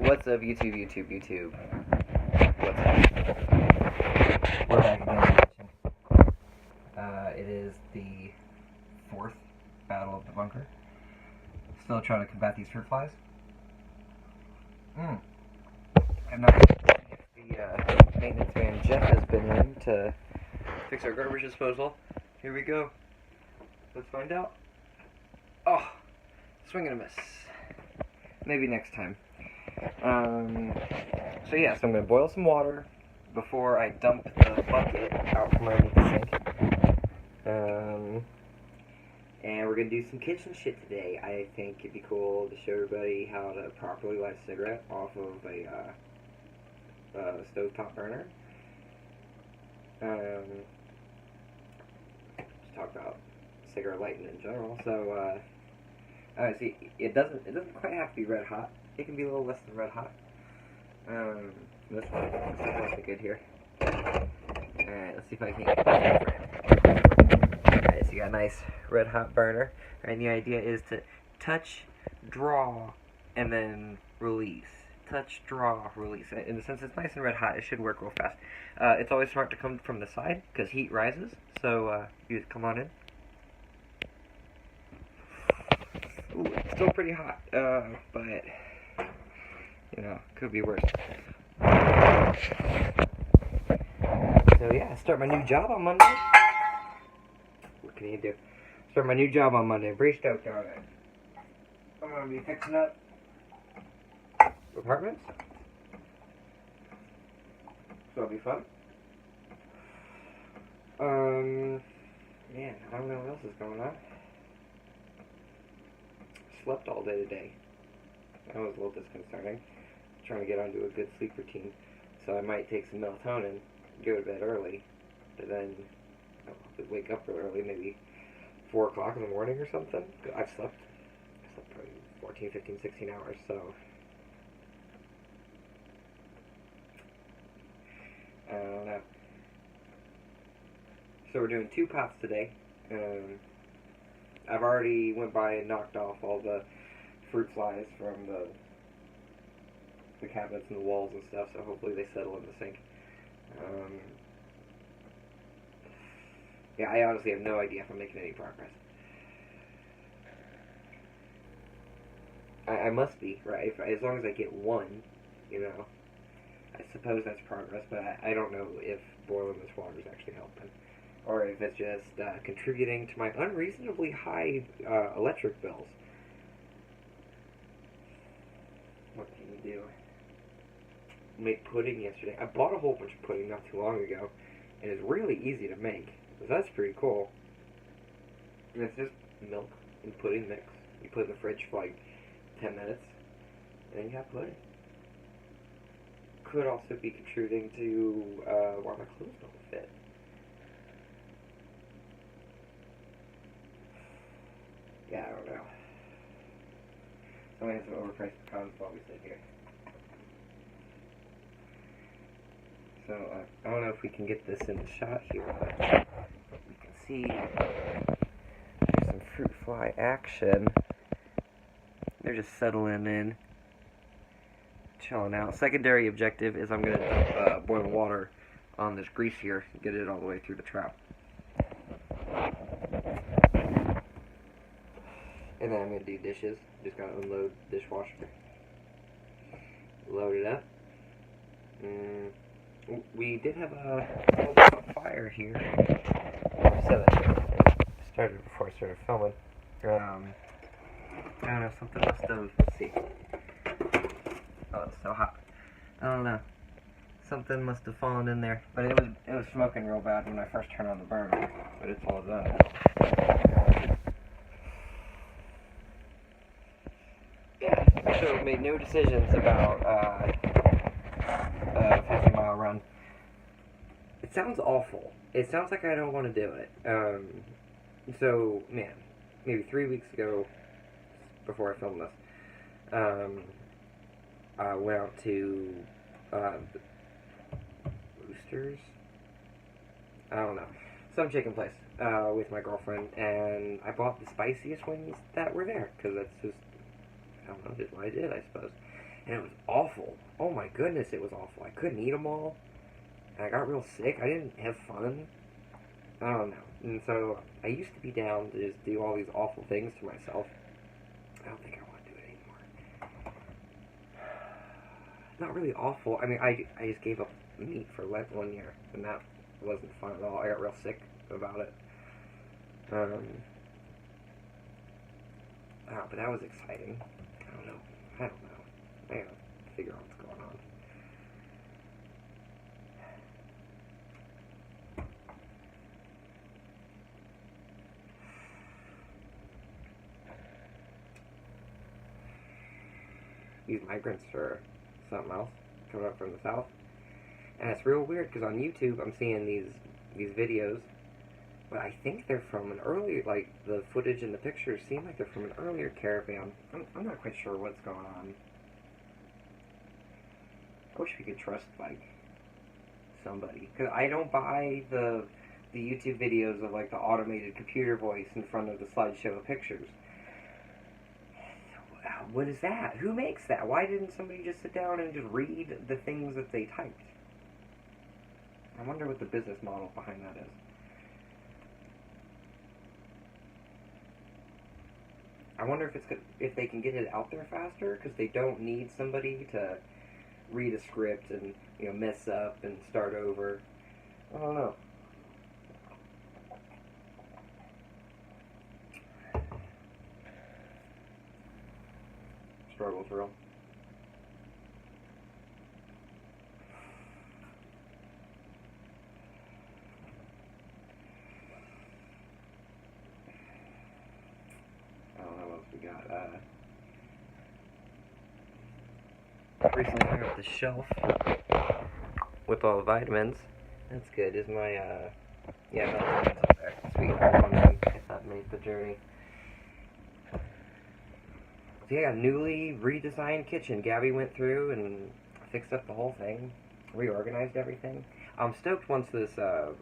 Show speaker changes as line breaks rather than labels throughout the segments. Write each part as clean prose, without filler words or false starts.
What's up, YouTube? What's up? We're back again in the kitchen. It is the 4th battle of the bunker. Still trying to combat these fruit flies. I'm not sure if the maintenance man Jeff has been in to fix our garbage disposal. Here we go. Let's find out. Oh, swing and a miss. Maybe next time. So yeah, so I'm going to boil some water before I dump the bucket out from underneath the sink. And we're going to do some kitchen shit today. I think it'd be cool to show everybody how to properly light a cigarette off of a stovetop burner. Just talk about cigarette lighting in general. So, see, it doesn't quite have to be red hot. It can be a little less than red hot. This one looks good here. Alright, let's see if I can get it Alright, so you got a nice red hot burner. And the idea is to touch, draw, and then release. Touch, draw, release. In the sense it's nice and red hot, it should work real fast. It's always smart to come from the side, because heat rises. So, you just come on in. Ooh, it's still pretty hot, but, you know, could be worse. So yeah, start my new job on Monday. What can you do? Start my new job on Monday. Pretty stoked on it. I'm gonna be fixing up apartments. So it'll be fun. Man, I don't know what else is going on. Slept all day today. That was a little disconcerting. Trying to get onto a good sleep routine. So I might take some melatonin, go to bed early, and then I'll wake up real early, maybe 4 o'clock in the morning or something. I slept probably 14, 15, 16 hours, so I don't know. So we're doing 2 pots today. I've already went by and knocked off all the fruit flies from the cabinets and the walls and stuff, so hopefully they settle in the sink. Yeah, I honestly have no idea if I'm making any progress. I must be, right? As long as I get one, you know, I suppose that's progress, but I don't know if boiling this water is actually helping. Or if it's just contributing to my unreasonably high electric bills. What can you do? Made pudding yesterday. I bought a whole bunch of pudding not too long ago, and it's really easy to make. So that's pretty cool. And it's just milk and pudding mix. You put it in the fridge for like 10 minutes, and then you have pudding. Could also be contributing to why my clothes don't fit. Yeah, I don't know. Somebody has some overpriced pecans while we sit here. So, I don't know if we can get this in the shot here, but we can see there's some fruit fly action. They're just settling in, chilling out. Secondary objective is I'm going to dump boiling water on this grease here and get it all the way through the trap. And then I'm going to do dishes. Just got to unload the dishwasher. Load it up. We did have a fire here. So that started before I started filming. I don't know, something must have, let's see. Oh, it's so hot. I don't know. Something must have fallen in there. But it was smoking real bad when I first turned on the burner. But it's all done. Yeah, so made no decisions about 50-mile run. It sounds awful. It sounds like I don't want to do it. So, man, maybe 3 weeks ago, before I filmed this, I went out to Boosters? I don't know. Some chicken place with my girlfriend, and I bought the spiciest wings that were there, because that's just, I don't know, just what I did, I suppose. and it was awful. Oh my goodness, it was awful. I couldn't eat them all, and I got real sick. I didn't have fun. I don't know. And so I used to be down to just do all these awful things to myself. I don't think I want to do it anymore. Not really awful. I mean, I just gave up meat for Lent one year, and that wasn't fun at all. I got real sick about it. Oh, but that was exciting. I don't know. I gotta figure out what's going on. These migrants are something else coming up from the south, and it's real weird because on YouTube I'm seeing these videos, but I think they're from an earlier, like the footage and the pictures seem like they're from an earlier caravan. I'm not quite sure what's going on. I wish we could trust like somebody, because I don't buy the YouTube videos of like the automated computer voice in front of the slideshow of pictures. What is that? Who makes that? Why didn't somebody just sit down and just read the things that they typed? I wonder what the business model behind that is. I wonder if they can get it out there faster, because they don't need somebody to read a script and, you know, mess up and start over. I don't know. Struggle's real. I don't know what else we got. Recently cleared up the shelf with all the vitamins. That's good. Is my yeah, vitamins up there. Sweet. I wonder if that made the journey. So yeah, newly redesigned kitchen. Gabby went through and fixed up the whole thing, reorganized everything. I'm stoked once this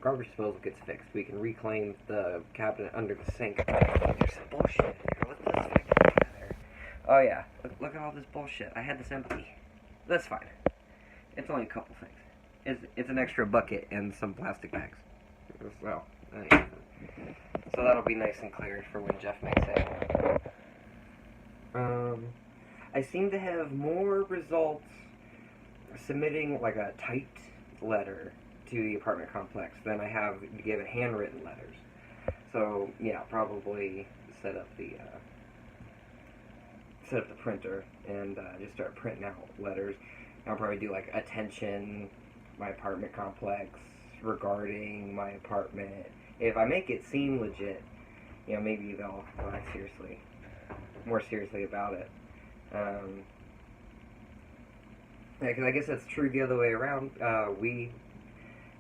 garbage disposal gets fixed. We can reclaim the cabinet under the sink. There's some bullshit in there. What's this thing together? Oh yeah, look at all this bullshit. I had this empty. That's fine. It's only a couple things. It's an extra bucket and some plastic bags. Well, so that'll be nice and clear for when Jeff makes it. I seem to have more results submitting like a typed letter to the apartment complex than I have given handwritten letters. So yeah, probably set up the printer and just start printing out letters. I'll probably do like attention, my apartment complex, regarding my apartment. If I make it seem legit, you know, maybe they'll act more seriously about it. Yeah, because I guess that's true the other way around. We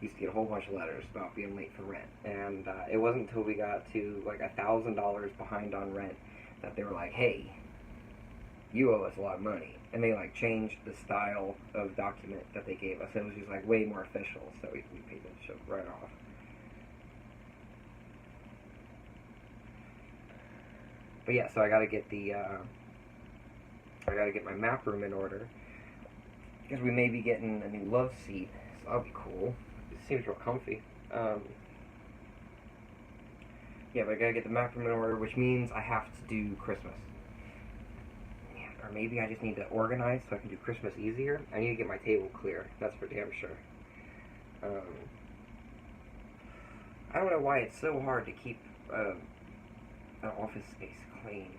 used to get a whole bunch of letters about being late for rent, and it wasn't until we got to like $1,000 behind on rent that they were like, "Hey, you owe us a lot of money," and they like changed the style of document that they gave us. It was just like way more official, so we paid that shit right off. But yeah, so I gotta get my map room in order, because we may be getting a new love seat, so that'll be cool. It seems real comfy. Yeah, but I gotta get the map room in order, which means I have to do Christmas. Yeah, or maybe I just need to organize so I can do Christmas easier. I need to get my table clear, that's for damn sure. I don't know why it's so hard to keep an office space clean.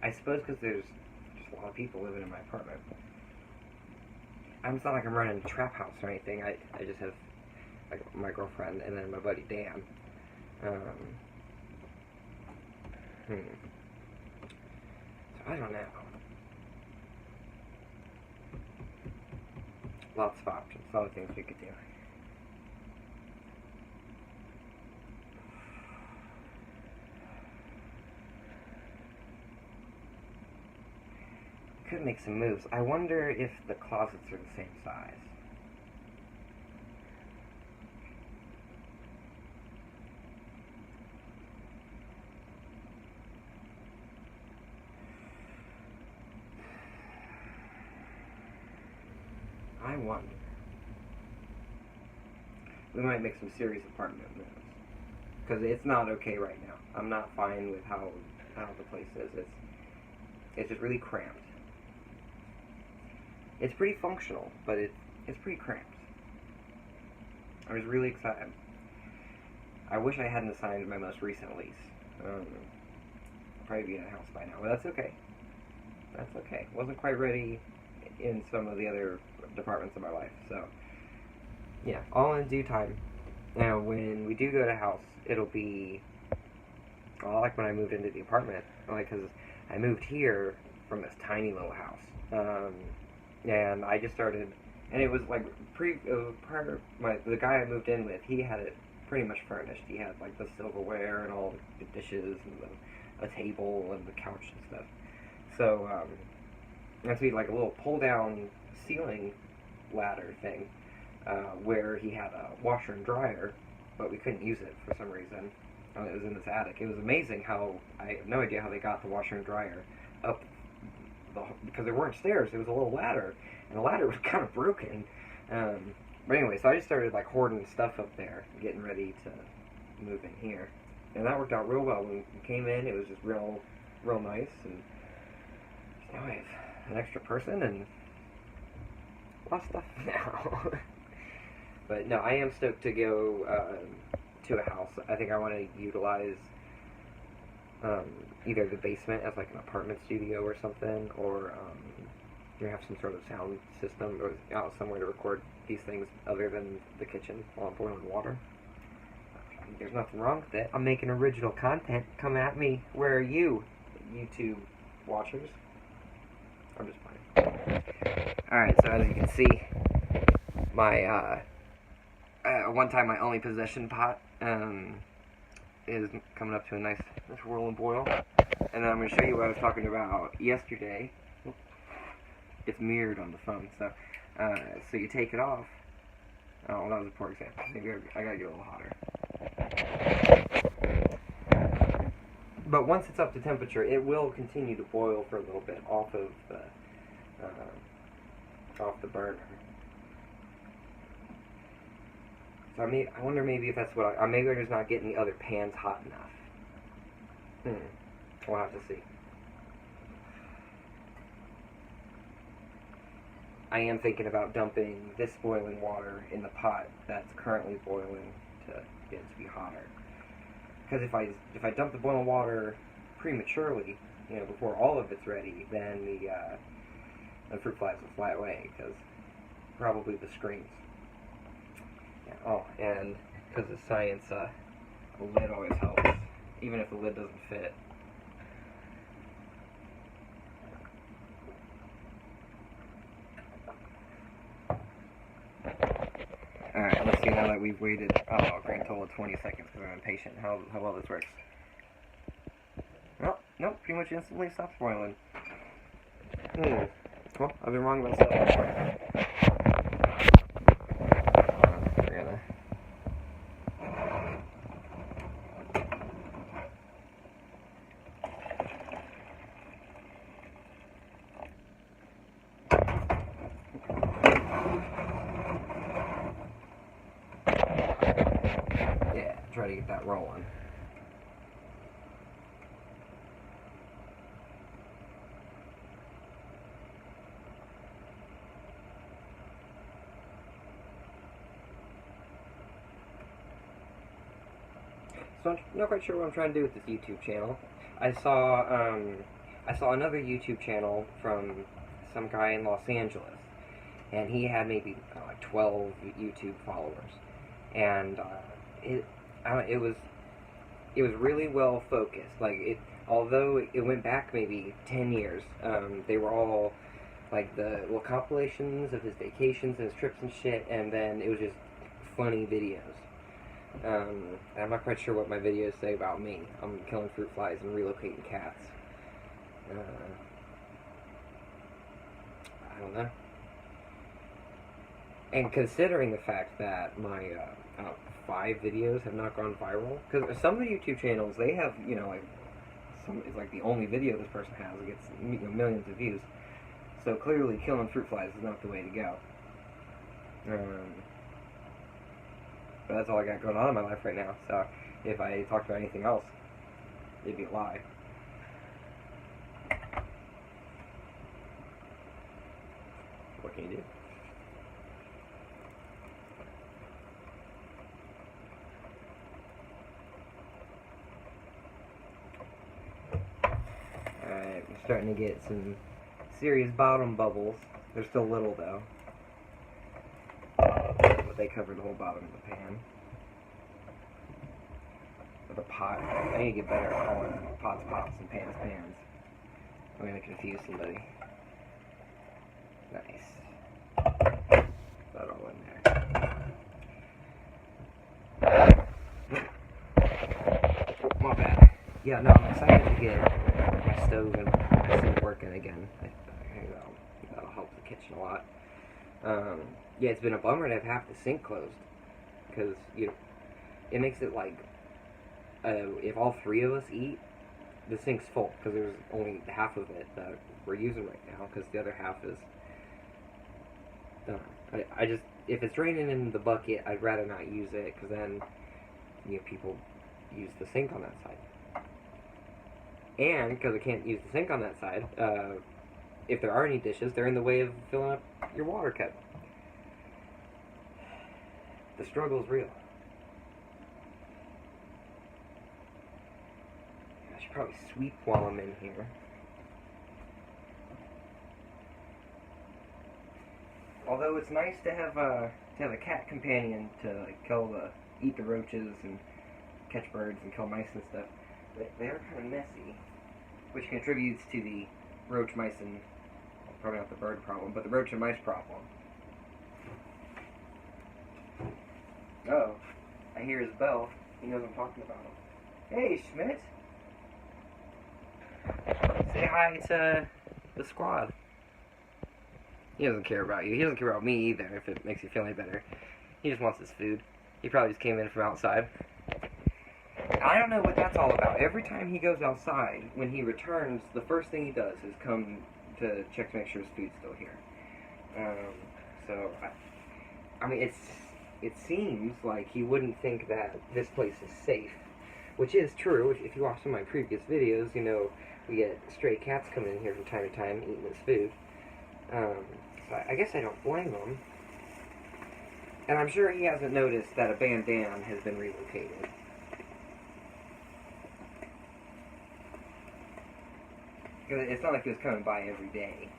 I suppose because there's just a lot of people living in my apartment. It's not like I'm running a trap house or anything. I just have like my girlfriend and then my buddy Dan. So I don't know. Lots of options. A lot of things we could do. Could make some moves. I wonder if the closets are the same size. I wonder. We might make some serious apartment moves. Because it's not okay right now. I'm not fine with how the place is. It's just really cramped. It's pretty functional, but it's pretty cramped. I was really excited. I wish I hadn't signed my most recent lease. I'd probably be in a house by now, but that's okay. That's okay. Wasn't quite ready in some of the other departments of my life, so yeah, all in due time. Now, when we do go to house, it'll be like when I moved into the apartment, like, because I moved here from this tiny little house, and I just started, and it was like prior. The guy I moved in with, he had it pretty much furnished. He had like the silverware and all the dishes and a table and the couch and stuff. So and so he had like a little pull-down ceiling ladder thing, where he had a washer and dryer, but we couldn't use it for some reason. It was in this attic. It was amazing how, I have no idea how they got the washer and dryer up, because there weren't stairs, it was a little ladder, and the ladder was kind of broken. But anyway, so I just started like hoarding stuff up there, getting ready to move in here. And that worked out real well. When we came in, it was just real nice, and now I have an extra person and a lot of stuff now. But no, I am stoked to go to a house. I think I want to utilize either the basement as like an apartment studio or something, or have some sort of sound system or somewhere to record these things other than the kitchen while I'm boiling water. There's nothing wrong with it. I'm making original content. Come at me. Where are you, YouTube watchers? I'm just playing. Alright, so as you can see, my one time my only possession pot is coming up to a nice rolling boil. And then I'm going to show you what I was talking about yesterday. It's mirrored on the phone, so you take it off. Oh, well, that was a poor example. Maybe I gotta get a little hotter. But once it's up to temperature, it will continue to boil for a little bit off of the burner. So I wonder maybe if that's what maybe I'm just not getting the other pans hot enough. We'll have to see. I am thinking about dumping this boiling water in the pot that's currently boiling to get it to be hotter. Because if I dump the boiling water prematurely, before all of it's ready, then the fruit flies will fly away, because probably the screens. Yeah. Oh, and because of science, a lid always helps, even if the lid doesn't fit. Alright, let's see now that we've waited, a grand total of 20 seconds because I'm impatient, how well this works. Well, nope, pretty much instantly stops boiling. Well, I've been wrong about stuff before. Try to get that rolling. So I'm not quite sure what I'm trying to do with this YouTube channel. I saw another YouTube channel from some guy in Los Angeles, and he had maybe like 12 YouTube followers, and it was really well focused. Like although it went back maybe 10 years, they were all like the little compilations of his vacations and his trips and shit, and then it was just funny videos. I'm not quite sure what my videos say about me. I'm killing fruit flies and relocating cats. I don't know. And considering the fact that my 5 videos have not gone viral, because some of the YouTube channels, they have, it's like the only video this person has, it gets millions of views. So clearly killing fruit flies is not the way to go. But that's all I got going on in my life right now. So if I talked about anything else, it'd be a lie. What can you do? Alright, we're starting to get some serious bottom bubbles. They're still little though. But they cover the whole bottom of the pan. Or the pot. I need to get better at calling pots pots and pans pans. I'm gonna confuse somebody. Nice. That all in there. My bad. Yeah, no, I'm excited to get my stove and my sink working again. I think that'll help the kitchen a lot. Yeah, it's been a bummer to have half the sink closed. Because, it makes it like, if all three of us eat, the sink's full. Because there's only half of it that we're using right now. Because the other half is... I just, if it's draining in the bucket, I'd rather not use it, because then, people use the sink on that side. And, because I can't use the sink on that side, if there are any dishes, they're in the way of filling up your water cup. The struggle's real. I should probably sweep while I'm in here. Although it's nice to have a cat companion to eat the roaches and catch birds and kill mice and stuff. They're kind of messy, which contributes to the roach, mice, and probably not the bird problem, but the roach and mice problem. Oh, I hear his bell. He knows I'm talking about him. Hey, Schmidt. Say hi to the squad. He doesn't care about you. He doesn't care about me either, if it makes you feel any better. He just wants his food. He probably just came in from outside. I don't know what that's all about. Every time he goes outside, when he returns, the first thing he does is come to check to make sure his food's still here. I mean, it seems like he wouldn't think that this place is safe, which is true. If you watch some of my previous videos, we get stray cats coming in here from time to time eating his food. I guess I don't blame him. And I'm sure he hasn't noticed that a bandana has been relocated. It's not like he was coming by every day.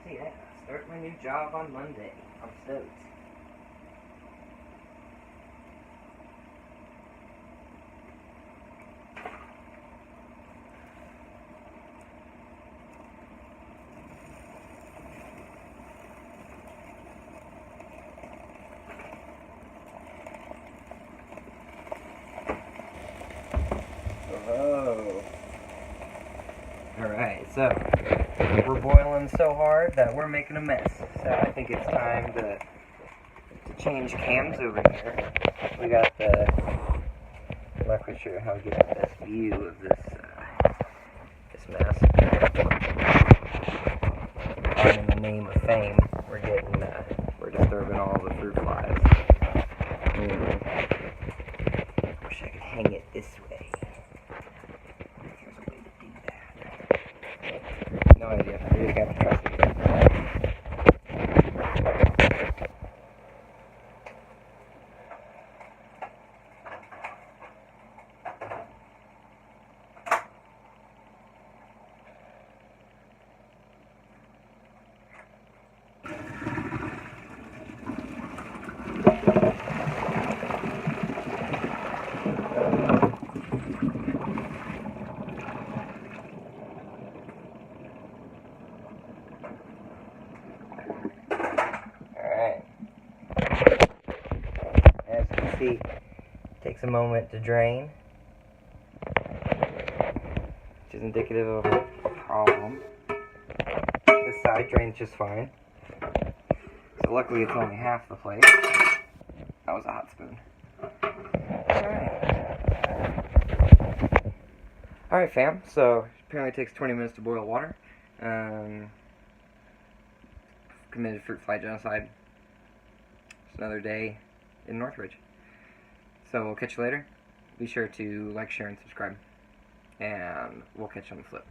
Yeah, start my new job on Monday. I'm stoked. Oh. Alright, so we're boiling so hard that we're making a mess. So I think it's time to change cams over here. We got I'm not quite sure how to get the best view of this mess. And in the name of fame, we're disturbing all the fruit flies. Wish I could hang it this way. There's a way to do that. No idea. I just have to trust it. takes a moment to drain, which is indicative of a problem. This side drains just fine. So luckily it's only half the plate. That was a hot spoon. Alright fam, so apparently it takes 20 minutes to boil water. Committed fruit fly genocide. It's another day in Northridge. So we'll catch you later. Be sure to like, share, and subscribe. And we'll catch you on the flip.